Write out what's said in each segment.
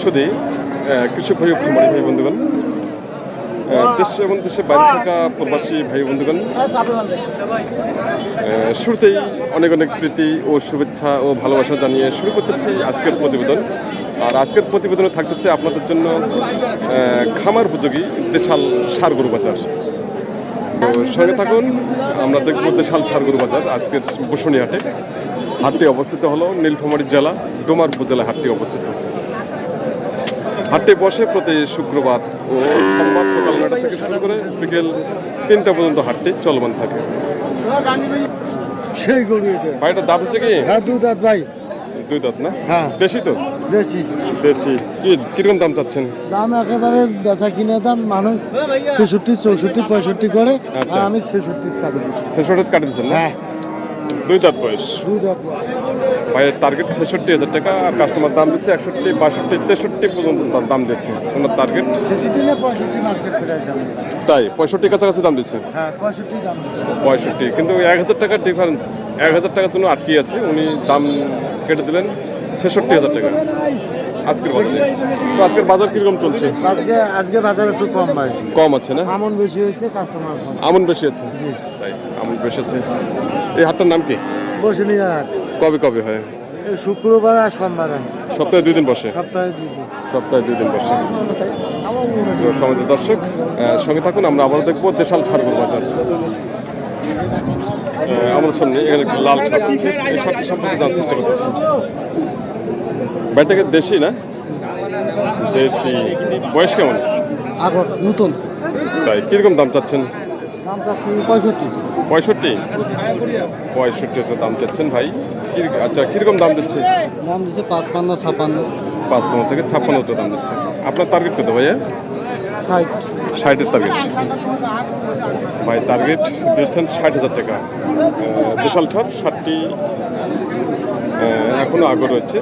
শুধু কৃষক ভাই ও খামারি ভাই বন্ধুগণ, দেশ এবং দেশের বাইরে থাকা প্রবাসী ভাই বন্ধুগণ, শুরুতেই অনেক অনেক প্রীতি ও শুভেচ্ছা ও ভালোবাসা জানিয়ে শুরু করতেছি আজকের প্রতিবেদন। আর আজকের প্রতিবেদনে থাকতেছে আপনাদের জন্য খামার উপযোগী দেশাল ষাঁড় গরু বাজার। তো সঙ্গে থাকুন, আমরা দেখব দেশাল ষাঁড় গরু বাজার আজকের বসুনি হাটে। হাটটি অবস্থিত হলো নীলফামারী জেলা ডোমার উপজেলা হাটটি অবস্থিত। হাটে বসে প্রতি শুক্রবার ও সোমবার সকাল 9টা থেকে শুরু করে বিকেল 3টা পর্যন্ত হাটটি চলমান থাকে। সেই গরু এটা ভাইটা দাঁত হচ্ছে কি? হ্যাঁ, দুই দাঁত ভাই। দুই দাঁত না? হ্যাঁ, দেশি তো? দেশি। দেশি। কিরকম দাম চাচ্ছেন? দাম একেবারে বেচা কিনে দাম মানুষ 63, 64, 65 করে। আচ্ছা। আমি 66 কাটি দিচ্ছি। 66 কাটি দিচ্ছেন না? হ্যাঁ, দুই দাঁত বয়স। দুই দাঁত বয়স। ভাইয়ের টার্গেট 66,000 টাকা, আর কাস্টমার দাম দিচ্ছে 61, 62, 63 পর্যন্ত দাম দিচ্ছে। ওনার টার্গেট 66 না 65 মার্কেট প্রাইস দাম। তাই 65 কাছাকাছি দাম দিচ্ছে। হ্যাঁ, 65 দাম দিচ্ছে। 65, কিন্তু 1000 টাকার ডিফারেন্স। 1000 টাকার জন্য আটকে আছে, উনি দাম কেটে দিলেন 66,000 টাকা আজকের বাজারে। তো আজকের বাজার কিরকম চলছে? আজকে বাজার একটু কম ভাই। কম আছে না? আমন বেশি হয়েছে, কাস্টমার কম। আমন বেশি আছে? জি। তাই আমন বেশি আছে। এই হাটটার নাম কি? বসে নিয়ে হাট। কবে কবে হয়? এই শুক্রবার আর সোমবার হয়। সপ্তাহে 2 দিন বসে? সপ্তাহে 2 দিন। সপ্তাহে 2 দিন বসে। তো সমাজের দর্শক, সঙ্গে থাকুন, আমরা আবার দেখবো দেশাল ষাঁড় গরু বাজার। আমাদের সামনে এখানে একটি লাল ষাঁড় আছে, এই ষাঁড়টি সম্পর্কে জানার চেষ্টা করতেছি। ব্যাটাকে দেশি না? দেশি। বয়স কেমন? আগর নতুন। তাই কিরকম দাম চাচ্ছেন? দাম চাচ্ছি 65। 65? 65 হচ্ছে দাম চাচ্ছেন ভাই। আচ্ছা, কিরকম দাম দিচ্ছে? দাম দিচ্ছে 55, 56, 55 থেকে 56 দাম দিচ্ছে। আপনার টার্গেট কত ভাইয়া? 60। 60-এর টার্গেট। ভাই টার্গেট দিচ্ছেন 60,000 টাকা। বিশাল ছাড়, 60টি এখনো আগর রয়েছে।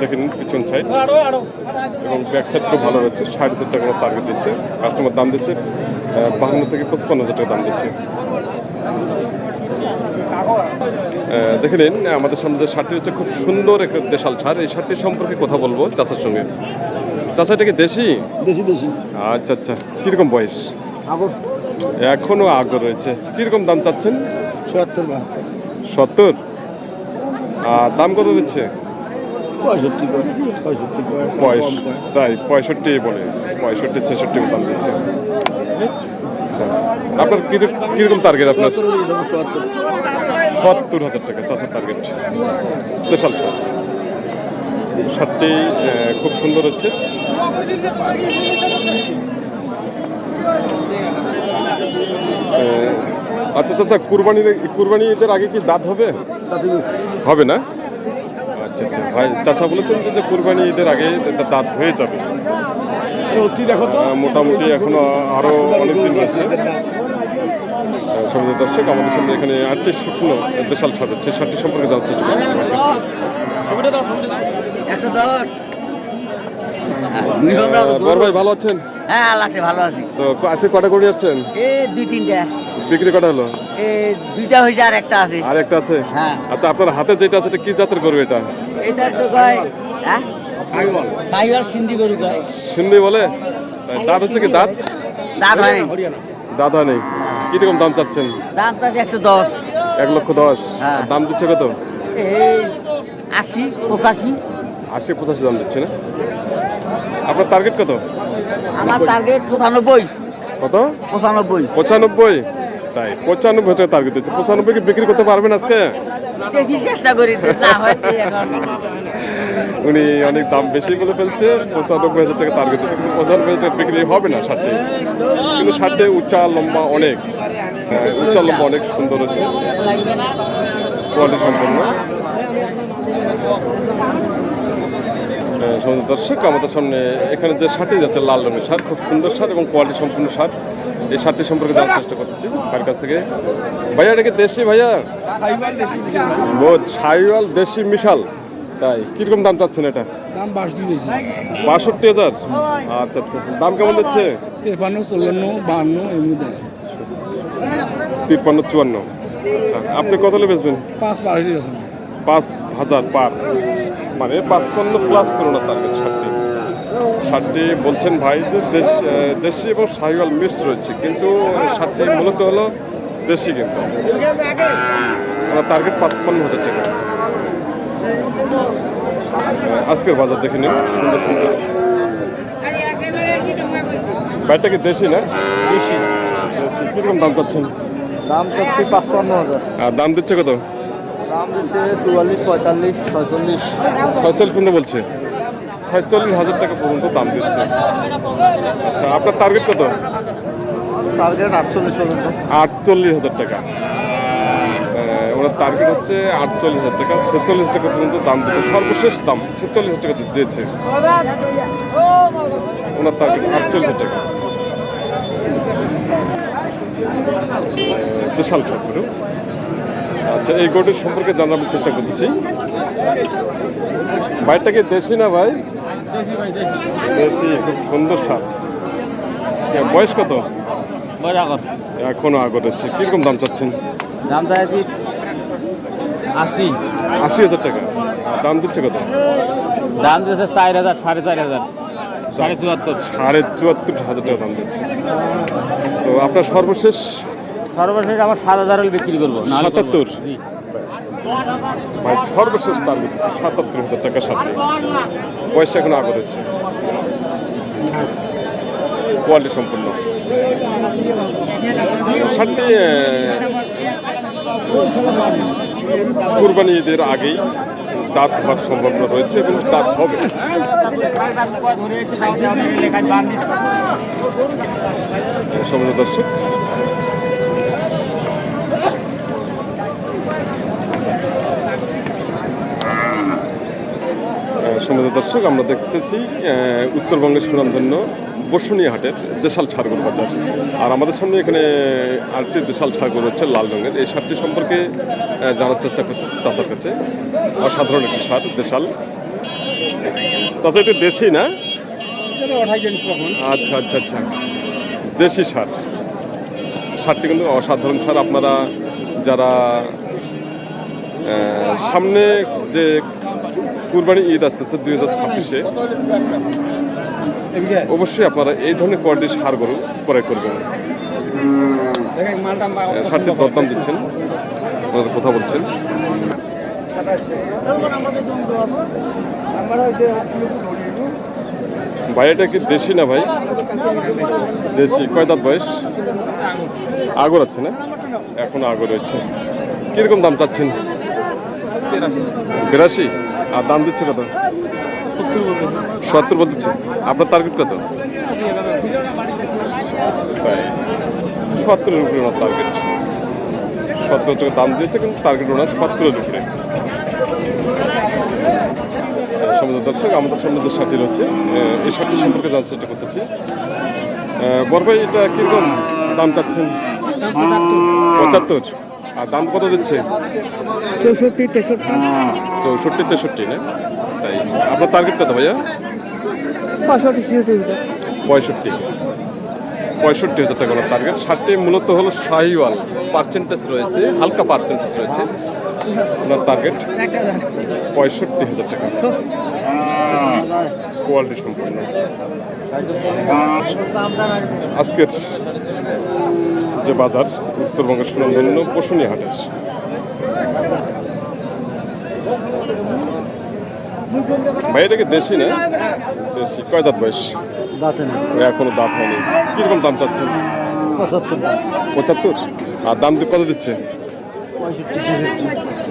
দেখেন পিছন সাইড এবং ব্যাক সাইড খুব ভালো রয়েছে। 60,000 টাকা টার্গেট দিচ্ছে। কাস্টমার দাম দিচ্ছে 52 থেকে 55,000 টাকা দাম দিচ্ছে। দেখে নিন, আমাদের সামনে যে শার্টটি হচ্ছে খুব সুন্দর একটা দেশাল ছাড়। এই শার্টটি সম্পর্কে কথা বলবো চাচার সঙ্গে। চাচা, এটা কি দেশি? দেশি দেশি। আচ্ছা আচ্ছা, কিরকম বয়স? আগর এখনো আগর রয়েছে। কিরকম দাম চাচ্ছেন? 70। 70? আর দাম কত দিচ্ছে? 65 তাই 65 বলে, 65, 66 দাম দিচ্ছে। আপনার কিরকম টার্গেট? আপনার 70,000 টাকা চাচার টার্গেট। দেশাল ছাড়, শার্টটি খুব সুন্দর হচ্ছে। আচ্ছা চাচা, কুরবানি ঈদের আগে কি দাঁত হবে? হবে না? আচ্ছা আচ্ছা ভাই, চাচা বলেছেন যে কুরবানি ঈদের আগে একটা দাঁত হয়ে যাবে। দেখো তো, মোটামুটি এখনো আরো অনেক দিন রয়েছে। সমাজের দর্শক, আমাদের সামনে এখানে 8টি শুকনো দেশাল ছাড় হচ্ছে। 60টি সম্পর্কে জানার চেষ্টা করছি। বড় ভাই ভালো আছেন? হ্যাঁ, আল্লাহ ভালো আছি। তো আজকে কটা করে আসছেন? এই 2-3টা। বিক্রি কটা হলো? এই 2টা হয়েছে আর একটা আছে। আর একটা আছে? হ্যাঁ। আচ্ছা, আপনার হাতে যেটা আছে এটা কি জাতের গরু? এটা তো কয় হ্যাঁ, সাইওয়াল সিন্ধি গরু কয়। সিন্ধি বলে? দাঁত হচ্ছে কি? দাঁত হয়নি। দাঁত হয় নেই। কিরকম দাম চাচ্ছেন? দাম তো 110। 1,10,000। হ্যাঁ। দাম দিচ্ছে কত? এই 80, 85। 80-85 দাম দিচ্ছে না? আপনার টার্গেট কত? আমার টার্গেট 95। কত? 95। 95? তাই 95 টাকা টার্গেট দিচ্ছে। 95 কি বিক্রি করতে পারবেন আজকে? দেখি, চেষ্টা করি, না হয় এখন। উনি অনেক দাম বেশি বলে ফেলছে। 95,000 টাকা টার্গেট দিচ্ছে, কিন্তু 95,000 টাকা বিক্রি হবে না শার্টে। কিন্তু শার্টে উচ্চা লম্বা অনেক, উচ্চা লম্বা অনেক সুন্দর হচ্ছে, কোয়ালিটি সম্পন্ন। দর্শক, আমাদের সামনে এখানে যে শার্টটি যাচ্ছে লাল রঙের শার্ট, খুব সুন্দর শার্ট এবং কোয়ালিটি সম্পন্ন শার্ট। এই শার্টটি সম্পর্কে জানার চেষ্টা করতেছি তার কাছ থেকে। ভাইয়া, এটা কি দেশি? ভাইয়া সাইওয়াল দেশি মিশাল? তাই কিরকম দাম চাচ্ছেন এটা? দাম 62,000? আচ্ছা আচ্ছা, দাম কেমন দিচ্ছে? 53, 54, 52 এর মধ্যে। 53, 54। আচ্ছা, আপনি কত হলে বেচবেন? 5 পার হয়ে গেছে। 5,000 পার, মানে 55 প্লাস করুন না টার্গেট শার্টটি। ষাটটি বলছেন ভাই যে দেশি এবং শাহিওয়াল মিক্সড রয়েছে, কিন্তু ষাটটি মূলত হলো দেশি। কিন্তু ওনার টার্গেট 55,000 টাকা। আজকের বাজার দেখে নিন, সুন্দর সুন্দর। ভাইটা কি দেশি না? বেশি দেশি। কীরকম দাম চাচ্ছেন? দাম চাচ্ছি 55,000। আর দাম দিচ্ছে কত? দাম দিচ্ছে 44, 45, 46। 46 পর্যন্ত বলছে। 46,000 টাকা পর্যন্ত দাম দিচ্ছে। আচ্ছা, আপনার টার্গেট কত? টার্গেট 48 পর্যন্ত। 48,000 টাকা। ওনার টার্গেট হচ্ছে 48,000 টাকা। 46 টাকা পর্যন্ত দাম দিচ্ছে, সর্বশেষ দাম 46,000 টাকা দিয়েছে। ওনার টার্গেট 48,000 টাকা। বিশাল সব গরু। আচ্ছা, এই গরুটির সম্পর্কে জানার চেষ্টা করতেছি। ভাইটা কি দেশি না ভাই? দেশি, খুব সুন্দর সার। বয়স কত? এখনো আগর হচ্ছে। কিরকম দাম চাচ্ছেন? দাম চাইছি 80। 80,000 টাকা। দাম দিচ্ছে কত? দাম দিয়েছে 4,000, 4,500, 74,500। 74,500 টাকা দাম দিচ্ছে। তো আপনার সর্বশেষ? সর্বশেষ আমার 7,000 হলে বিক্রি করবো। 77? ভাই সর্বশেষ টার্গেট দিচ্ছে 77,000 টাকা ষাটটি। পয়সা এখন আগর হচ্ছে, কোয়ালিটি সম্পূর্ণ ষাটটি। কুরবানি ঈদের আগেই দাঁত হওয়ার সম্ভাবনা রয়েছে এবং দাঁত হবে। সম্মানিত দর্শক, আমরা দেখতেছি উত্তরবঙ্গের সুনামধন্য বসুনিয়া হাটের দেশাল ছাড়গোল বাজার। আর আমাদের সামনে এখানে আরেকটি দেশাল ছাড়গোল হচ্ছে লাল রঙের। এই সারটি সম্পর্কে জানার চেষ্টা করতেছি চাচার কাছে। অসাধারণ একটি সার, দেশাল। চাচা, এটা দেশি না? আচ্ছা আচ্ছা আচ্ছা, দেশি সার। সারটি কিন্তু অসাধারণ সার। আপনারা যারা সামনে যে কুরবানি ঈদ আসতেছে 2026-এ, অবশ্যই আপনারা এই ধরনের কোয়ালিটির সার গরু ক্রয় করবেন। সারটির দরদাম দিচ্ছেন, আপনারা কথা বলছেন। ভাই এটা কি দেশি না ভাই? দেশি। কয় দাঁত বয়স? আগর আছে না? এখনো আগর রয়েছে। কিরকম দাম চাচ্ছেন? 82। আর দাম দিচ্ছে কত? 70 বলতেছে। আপনার টার্গেট কত? 70-এর উপরে ওনার টার্গেট। 70 টাকা দাম দিয়েছে, কিন্তু টার্গেট ওনার 70-এর উপরে। সম্মানিত দর্শক, আমাদের সামনে যে শার্টটি রয়েছে, এই শার্টটি সম্পর্কে জানার চেষ্টা করতেছি। বড় ভাই, এটা কিরকম দাম চাচ্ছেন? 75। আর দাম কত দিচ্ছে? 64, 63 না? তাই। আপনার টার্গেট কত ভাইয়া? 65,000 টাকা ওনার টার্গেট। শার্টটি মূলত হলো শাহিওয়াল, পার্সেন্টেজ রয়েছে, হালকা পার্সেন্টেজ রয়েছে। ওনার টার্গেট 65,000 টাকা। কোয়ালিটি সম্পূর্ণ। আজকের যে বাজার উত্তরবঙ্গের সুনামধন্য বসুনিয়া হাটের। ভাই এটা কি দেশি না? দেশি। কয় দাঁত বয়স? দাঁতে না, এখনো দাঁত হয়নি। কিরকম দাম চাচ্ছেন? 75। 75। আর দাম কত দিচ্ছে?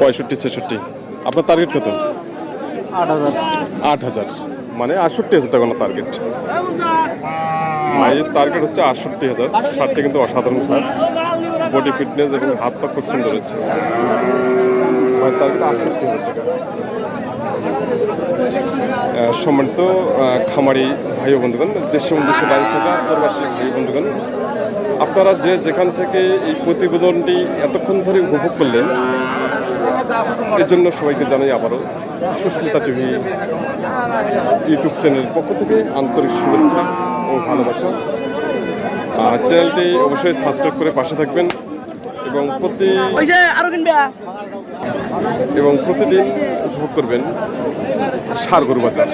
65, 66। আপনার টার্গেট কত? 8,000। 8,000, মানে 68,000 টাকা ওনার টার্গেট। ভাইয়ের টার্গেট হচ্ছে 68,000। শার্টটা কিন্তু অসাধারণ শার্ট, বডি ফিটনেস এবং হাত পা খুব সুন্দর হচ্ছে। ভাইয়ের টার্গেট 68,000 টাকা। সম্মানিত খামারি ভাই ও বন্ধুগণ, দেশ এবং দেশের বাইরে থাকা প্রবাসী ভাই বন্ধুগণ, আপনারা যে যেখান থেকে এই প্রতিবেদনটি এতক্ষণ ধরে উপভোগ করলেন, এর জন্য সবাইকে জানাই আবারও সুস্মিতা টিভি ইউটিউব চ্যানেলের পক্ষ থেকে আন্তরিক শুভেচ্ছা ও ভালোবাসা। চ্যানেলটি অবশ্যই সাবস্ক্রাইব করে পাশে থাকবেন এবং এবং প্রতিদিন উপভোগ করবেন ষাঁড় গরু বাজার।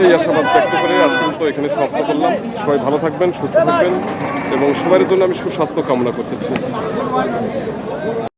এই আশাবাদ ব্যক্ত করে আজকে তো এখানে সমাপ্ত করলাম। সবাই ভালো থাকবেন, সুস্থ থাকবেন এবং সবার জন্য আমি সুস্বাস্থ্য কামনা করতেছি।